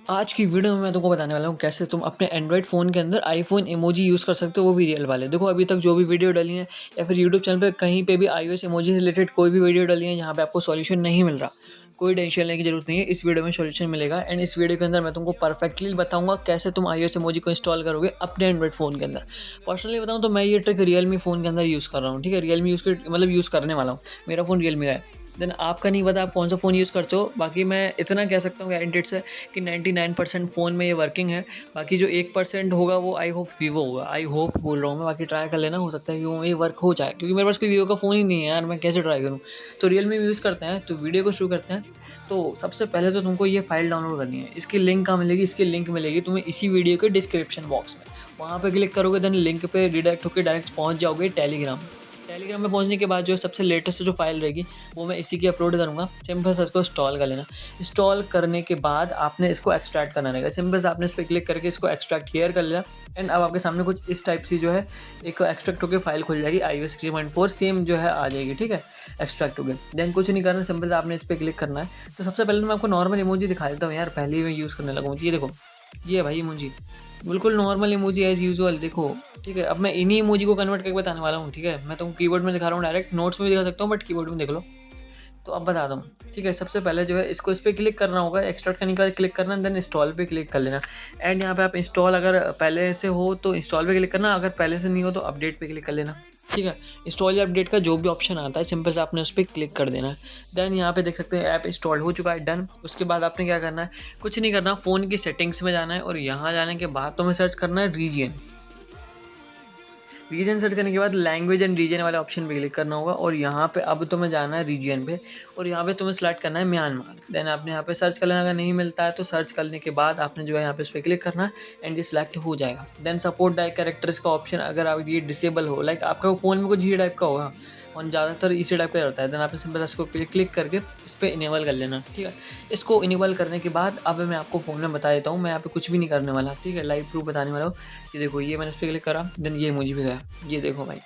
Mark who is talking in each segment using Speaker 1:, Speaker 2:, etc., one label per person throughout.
Speaker 1: आज की वीडियो में मैं तुमको बताने वाला हूँ कैसे तुम अपने एंड्रॉइड फ़ोन के अंदर आईफोन इमोजी यूज़ कर सकते हो, वो भी रियल वाले। देखो अभी तक जो भी वीडियो डली है या फिर यूट्यूब चैनल पे कहीं पे भी iOS इमोजी से रिलेटेड कोई भी वीडियो डली है जहाँ पे आपको सॉल्यूशन नहीं मिल रहा, कोई टेंशन लेने की जरूरत नहीं है। इस वीडियो में सॉल्यूशन मिलेगा एंड इस वीडियो के अंदर मैं तुमको परफेक्टली बताऊंगा कैसे तुम iOS इमोजी को इंस्टॉल करोगे अपने एंड्रॉइड फ़ोन के अंदर। पर्सनली बताऊँ तो मैं ये ट्रिक रियलमी फ़ोन के अंदर यूज़ कर रहा हूँ, ठीक है। रियलमी यूज़ करने वाला हूँ, मेरा फ़ोन रियलमी का है। देन आपका नहीं पता आप कौन सा फ़ोन यूज़ करते हो। बाकी मैं इतना कह सकता हूँ गारंटेड से कि 99% फ़ोन में ये वर्किंग है। बाकी जो 1% होगा वो आई होप वीवो होगा, आई होप बोल रहा हूँ मैं, बाकी ट्राई कर लेना, हो सकता है वीवो में ये वर्क हो जाए, क्योंकि मेरे पास कोई वीवो का फ़ोन ही नहीं है यार, मैं कैसे ट्राई करूँ। तो रियलमी यूज़ करते हैं, तो वीडियो को शुरू करते हैं। तो सबसे पहले तो तुमको ये फाइल डाउनलोड करनी है। इसकी लिंक कहाँ मिलेगी? इसकी लिंक मिलेगी तुम्हें इसी वीडियो के डिस्क्रिप्शन बॉक्स में। वहाँ पे क्लिक करोगे देन लिंक पे रिडायरेक्ट होकर डायरेक्ट पहुँच जाओगे टेलीग्राम। टेलीग्राम में पहुंचने के बाद जो है सबसे लेटेस्ट जो फाइल रहेगी वो मैं इसी की अपलोड करूँगा। सिंपल से इसको इंस्टॉल कर लेना। इंस्टॉल करने के बाद आपने इसको एक्सट्रैक्ट करना रहेगा। सिंपल से आपने इस पर क्लिक करके इसको एक्सट्रैक्ट हियर कर लिया एंड अब आपके सामने कुछ इस टाइप से जो है एक एक्सट्रैक्ट होकर फाइल खुल जाएगी iOS 3.4 सेम जो है आ जाएगी, ठीक है। एक्सट्रैक्ट हो गया देन कुछ नहीं करना, सिंपल से आपने इस पर क्लिक करना है। तो सबसे पहले तो मैं आपको नॉर्मल इमोजी दिखा देता हूँ यार, पहले ही मैं यूज़ करने लगा हूँ। ये देखो, ये भाई इमोजी बिल्कुल नॉर्मल इमोजी एज यूजुअल, देखो ठीक है। अब मैं इन्हीं इमोजी को कन्वर्ट करके बताने वाला हूँ, ठीक है। मैं तुमको कीबोर्ड में दिखा रहा हूँ, डायरेक्ट नोट्स में भी दिखा सकता हूँ बट कीबोर्ड में देख लो। तो अब बताता हूँ, ठीक है। सबसे पहले जो है इसको इस पर क्लिक करना होगा, एक्सट्रैक्ट करने के बाद क्लिक करना, देन इंस्टॉल पे क्लिक कर लेना। एंड यहाँ पे आप इंस्टॉल अगर पहले से हो तो इंस्टॉल पे क्लिक करना, अगर पहले से नहीं हो तो अपडेट पे क्लिक कर लेना, ठीक है। इंस्टॉल या अपडेट का जो भी ऑप्शन आता है सिंपल से आपने उस पर क्लिक कर देना है। देन यहाँ पे देख सकते हैं ऐप इंस्टॉल हो चुका है, डन। उसके बाद आपने क्या करना है, कुछ नहीं करना, फ़ोन की सेटिंग्स में जाना है और यहाँ जाने के बाद तुम्हें सर्च करना है रीजन। रीजन सर्च करने के बाद लैंग्वेज एंड रीजन वाले ऑप्शन पे क्लिक करना होगा और यहाँ पे अब तुम्हें जाना है रीजन पे और यहाँ पे तुम्हें सेलेक्ट करना है म्यांमार। देन आपने यहाँ पे सर्च कर लेना, अगर नहीं मिलता है तो सर्च करने के बाद आपने जो है यहाँ पे इस पर क्लिक करना है एंड ये सिलेक्ट हो जाएगा। देन सपोर्ट डायरेक्ट कैरेक्टर्स का ऑप्शन अगर आप ये डिसेबल हो, लाइक आपका फ़ोन में कुछ ये टाइप का होगा और ज़्यादातर इसी टाइप का रहता है, देन आपने सिंपल इसको क्लिक करके इस पर इनेबल कर लेना, ठीक है। इसको इनेबल करने के बाद अब मैं आपको फ़ोन में बता देता हूँ, मैं यहाँ पे कुछ भी नहीं करने वाला, ठीक है। लाइव प्रूफ बताने वाला हूँ। ये देखो, ये मैंने इस पर क्लिक करा, देन ये इमोजी भी गया। ये देखो भाई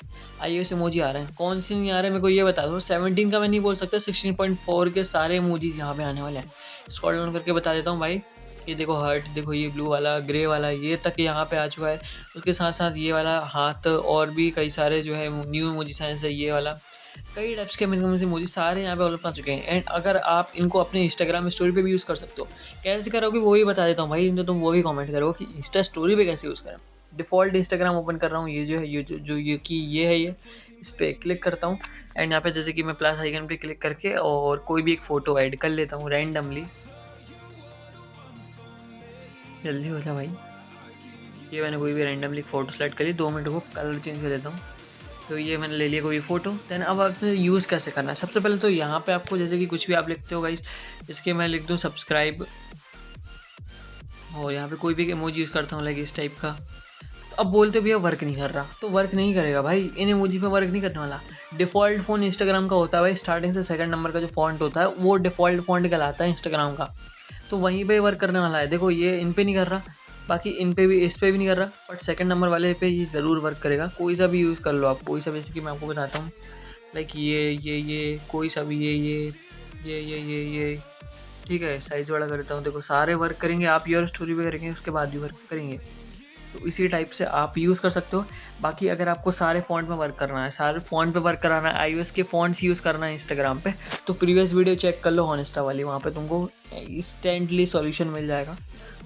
Speaker 1: iOS इमोजी आ रहे हैं, कौन सी नहीं आ रहे हैं मेरे को ये बता दो। 17 का मैं नहीं बोल सकता, 16.4 के सारे इमोजीज यहाँ पे आने वाले हैं। स्क्रॉल डाउन करके बता देता हूँ भाई। ये देखो हार्ट, देखो ये ब्लू वाला, ग्रे वाला, ये तक यहाँ पे आ चुका है। उसके साथ साथ ये वाला हाथ और भी कई सारे जो है न्यू इमोजी साइंस है, ये वाला कई टाइप्स के इमोजी सारे यहाँ पे अवेलेबल आ चुके हैं। एंड अगर आप इनको अपने इंस्टाग्राम स्टोरी पे भी यूज़ कर सकते हो। कैसे करोगे वो भी बता देता हूँ भाई, तो तुम वो भी कमेंट करो कि इंस्टा स्टोरी पे कैसे यूज़ करें। डिफ़ॉल्ट इंस्टाग्राम ओपन कर रहा हूँ, ये जो है ये जो ये कि ये है, ये इस पर क्लिक करता हूँ एंड यहाँ पे जैसे कि मैं प्लस आइकन पे क्लिक करके और कोई भी एक फ़ोटो ऐड कर लेता हूँ रैंडमली। जल्दी हो जा भाई। ये मैंने कोई भी रैंडमली फ़ोटो सेलेक्ट करी, 2 मिनट को कलर चेंज कर देता हूँ। तो ये मैंने ले लिया कोई फ़ोटो। देन अब आपने यूज़ कैसे करना है, सबसे पहले तो यहाँ पे आपको जैसे कि कुछ भी आप लिखते हो गाइस, इसके मैं लिख दूँ सब्सक्राइब और यहाँ पे कोई भी इमोजी यूज़ करता हूँ लाइक इस टाइप का। अब बोलते भैया वर्क नहीं कर रहा, तो वर्क नहीं करेगा भाई, इन इमोजी पे वर्क नहीं करने वाला। डिफ़ॉल्ट फ़ोन इंस्टाग्राम का होता है भाई, स्टार्टिंग से सेकंड नंबर का जो फॉन्ट होता है वो डिफ़ॉल्ट फॉन्ट कहलाता है इंस्टाग्राम का, तो वहीं पे वर्क करने वाला है। देखो ये इन पे नहीं कर रहा, बाकी इन पे भी, इस पे भी नहीं कर रहा, बट सेकंड नंबर वाले पे ये ज़रूर वर्क करेगा। कोई सा भी यूज़ कर लो आप, कोई सा, जैसे कि मैं आपको बताता हूँ लाइक ये कोई सा भी, ये ठीक है। साइज़ बड़ा करता हूँ, देखो सारे वर्क करेंगे। आप योर स्टोरी पे करेंगे उसके बाद भी वर्क करेंगे, तो इसी टाइप से आप यूज़ कर सकते हो। बाकी अगर आपको सारे फ़ॉन्ट में वर्क करना है, सारे फ़ॉन्ट पे वर्क कराना है, iOS के फ़ॉन्ट्स यूज़ करना है इंस्टाग्राम पे, तो प्रीवियस वीडियो चेक कर लो हॉनेस्टा वाली, वहाँ पे तुमको इंस्टेंटली सॉल्यूशन मिल जाएगा।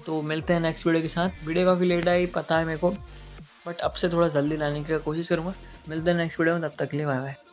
Speaker 1: तो मिलते हैं नेक्स्ट वीडियो के साथ। वीडियो काफ़ी लेट आई पता है मेरे को, बट अब से थोड़ा जल्दी लाने की कोशिश करूँगा। मिलते हैं नेक्स्ट वीडियो में, तब तक के लिए बाय बाय।